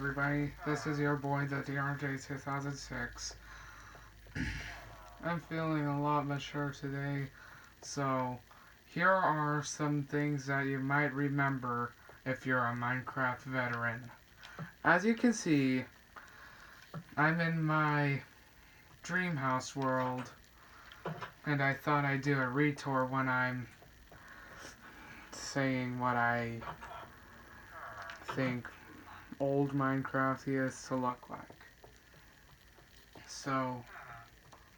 everybody, this is your boy, the DRJ2006. I'm feeling a lot mature today, so here are some things that you might remember if you're a Minecraft veteran. As you can see, I'm in my dream house world, and I thought I'd do a retour when I'm saying what I think old Minecraft is to look like. So,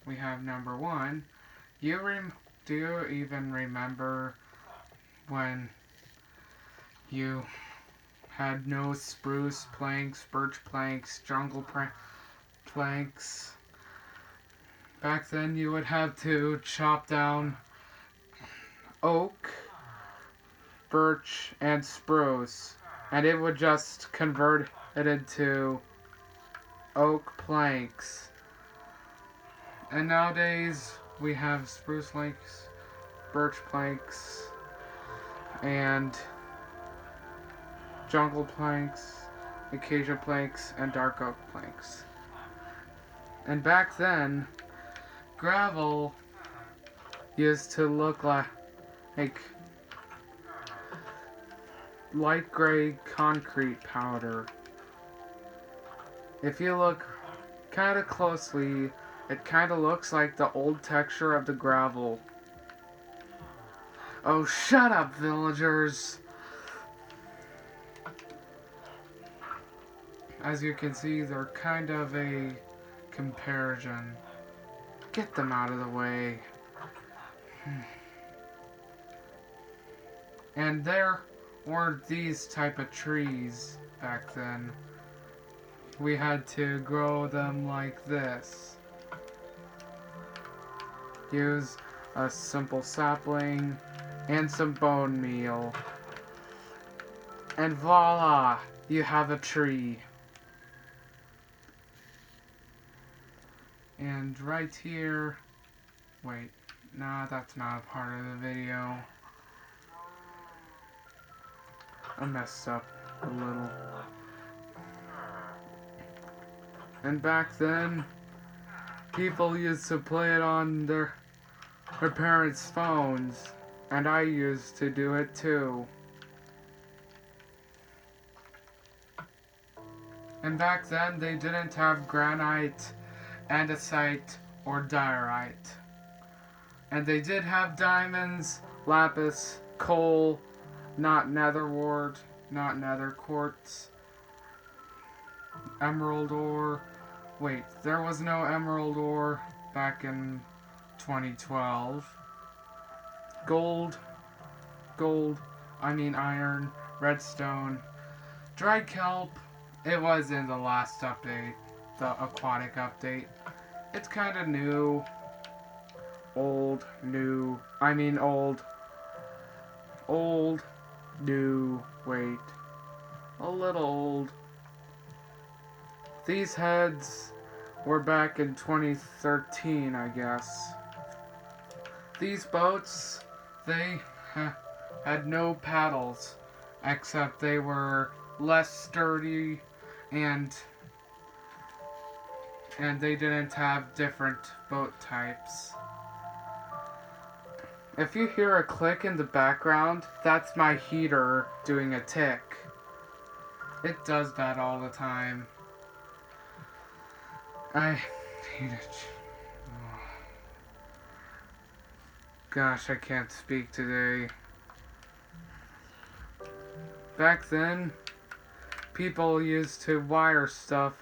we have number one. Do you even remember when you had no spruce planks, birch planks, jungle planks? Back then you would have to chop down oak, birch, and spruce, and it would just convert it into oak planks. And nowadays we have spruce planks, birch planks, and jungle planks, acacia planks, and dark oak planks. And back then, gravel used to look like light gray concrete powder. If you look kind of closely, it kind of looks like the old texture of the gravel. Oh, shut up, villagers! As you can see, they're kind of a comparison. Get them out of the way. And there weren't these type of trees back then. We had to grow them like this. Use a simple sapling and some bone meal. And voila! You have a tree. And right here... Wait, nah, that's not a part of the video. I messed up a little. And back then, people used to play it on their parents' phones. And I used to do it too. And back then, they didn't have granite, andesite, or diorite. And they did have diamonds, lapis, coal, not nether wart, not nether quartz, emerald ore. Wait, there was no emerald ore back in 2012. Iron, redstone, dry kelp. It was in the last update, the aquatic update. It's kind of new. Old, new, new, wait, a little old. These heads were back in 2013, I guess. These boats, they had no paddles, except they were less sturdy and they didn't have different boat types. If you hear a click in the background, that's my heater doing a tick. It does that all the time. I hate it. Oh. Gosh, I can't speak today. Back then, people used to wire stuff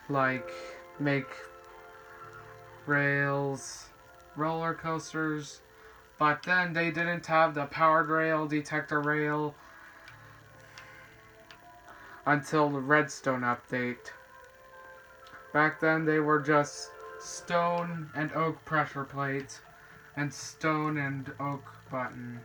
like make rails, roller coasters, but then they didn't have the powered rail, detector rail until the redstone update. Back then they were just stone and oak pressure plate and stone and oak button.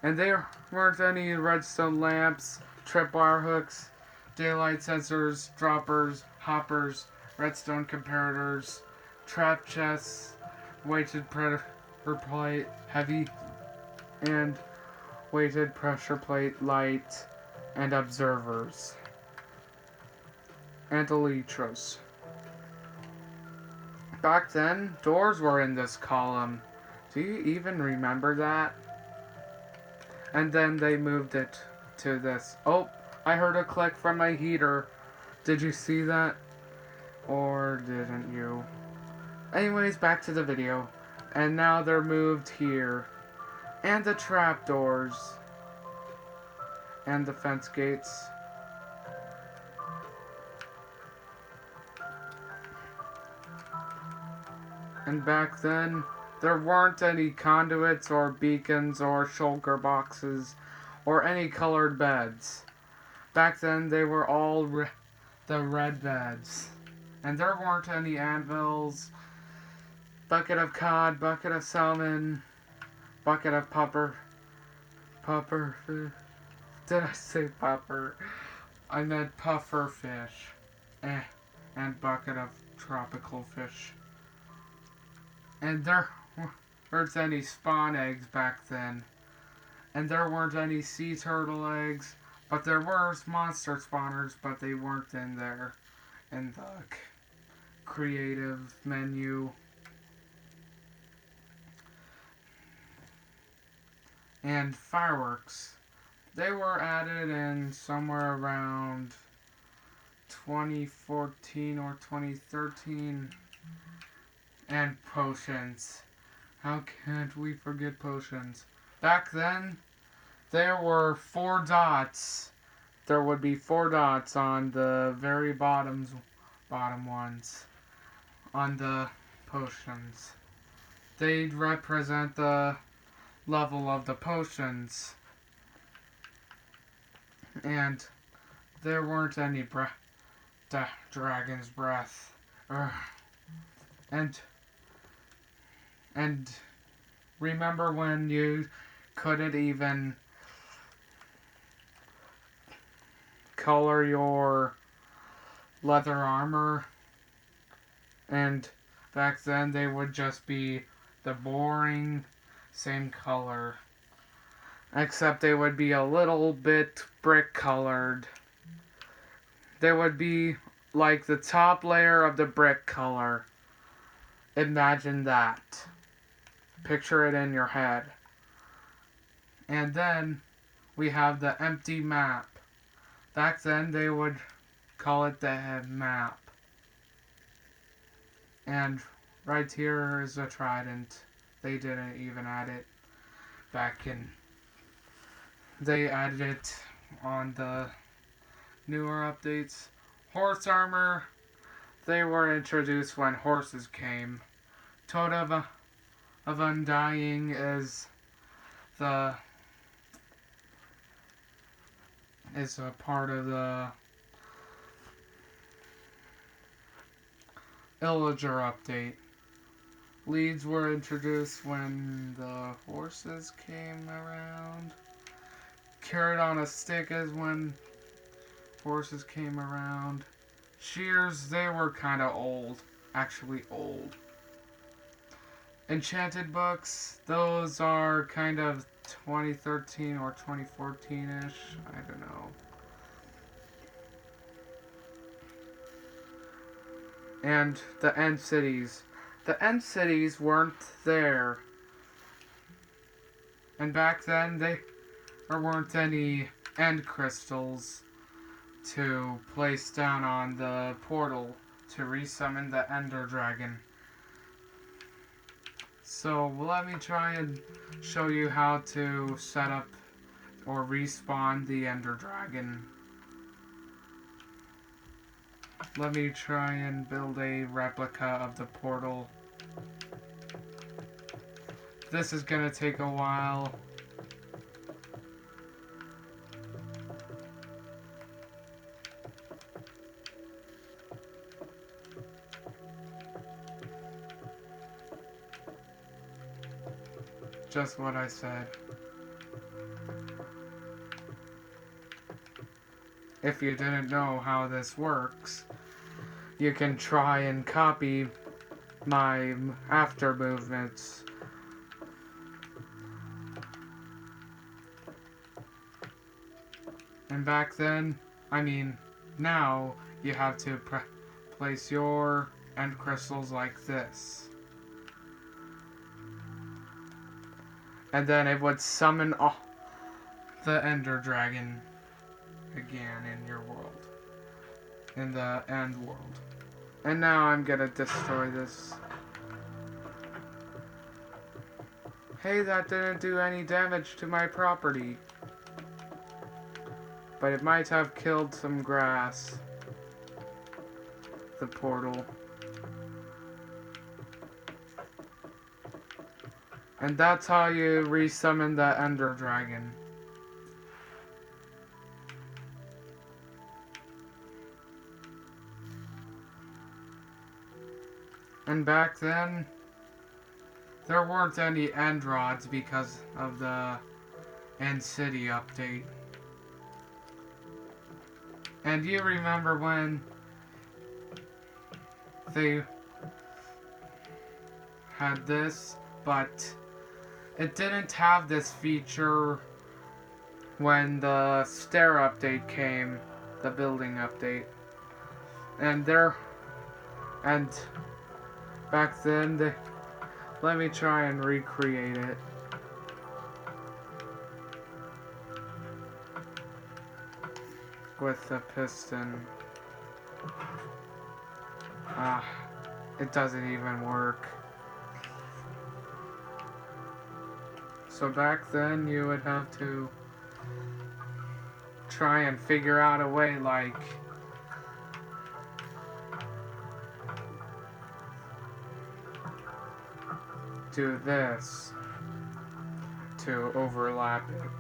And there weren't any redstone lamps, tripwire hooks, daylight sensors, droppers, hoppers, redstone comparators, trap chests, weighted pressure plate, heavy and weighted pressure plate light, and observers. and elytras. Back then, doors were in this column. Do you even remember that? And then they moved it to this. Oh, I heard a click from my heater. Did you see that? Or didn't you? Anyways, back to the video. And now they're moved here. And the trapdoors. And the fence gates. And back then, there weren't any conduits or beacons or shulker boxes or any colored beds. Back then, they were all the red beds. And there weren't any anvils, bucket of cod, bucket of salmon, bucket of pupper. Did I say pupper? I meant puffer fish. And bucket of tropical fish. And there weren't any spawn eggs back then. And there weren't any sea turtle eggs. But there were monster spawners, but they weren't in there. In the creative menu. And fireworks. They were added in somewhere around 2014 or 2013. And potions. How can't we forget potions? Back then, there were 4 dots. There would be 4 dots on the very bottom ones. On the potions. They'd represent the level of the potions. And there weren't any dragon's breath. And remember when you couldn't even color your leather armor? And back then they would just be the boring same color. Except they would be a little bit brick colored. They would be like the top layer of the brick color. Imagine that. Picture it in your head. And then we have the empty map. Back then they would call it the map. And right here is a trident. They didn't even add it back in. They added it on the newer updates. Horse armor. They were introduced when horses came. Toad of Undying is a part of the Illager update. Leads were introduced when the horses came around. Carrot on a stick is when horses came around. Shears, they were kind of old. Actually old. Enchanted books, those are kind of 2013 or 2014-ish. I don't know. And the end cities. The end cities weren't there. And back then, there weren't any end crystals to place down on the portal to resummon the Ender Dragon. So let me try and show you how to set up or respawn the Ender Dragon. Let me try and build a replica of the portal. This is gonna take a while. Just what I said. If you didn't know how this works, you can try and copy my after movements. And back then, I mean, now, you have to place your end crystals like this. And then it would summon the Ender Dragon again in your world. In the end world. And now I'm gonna destroy this. Hey, that didn't do any damage to my property. But it might have killed some grass. The portal. And that's how you resummon the Ender Dragon. And back then, there weren't any end rods because of the End City update. And you remember when they had this, but it didn't have this feature when the stair update came, the building update. And back then, let me try and recreate it. With the piston. It doesn't even work. So back then you would have to try and figure out a way like do this to overlap it.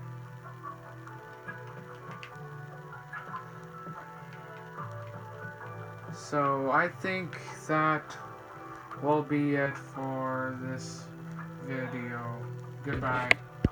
So I think that will be it for this video. Goodbye.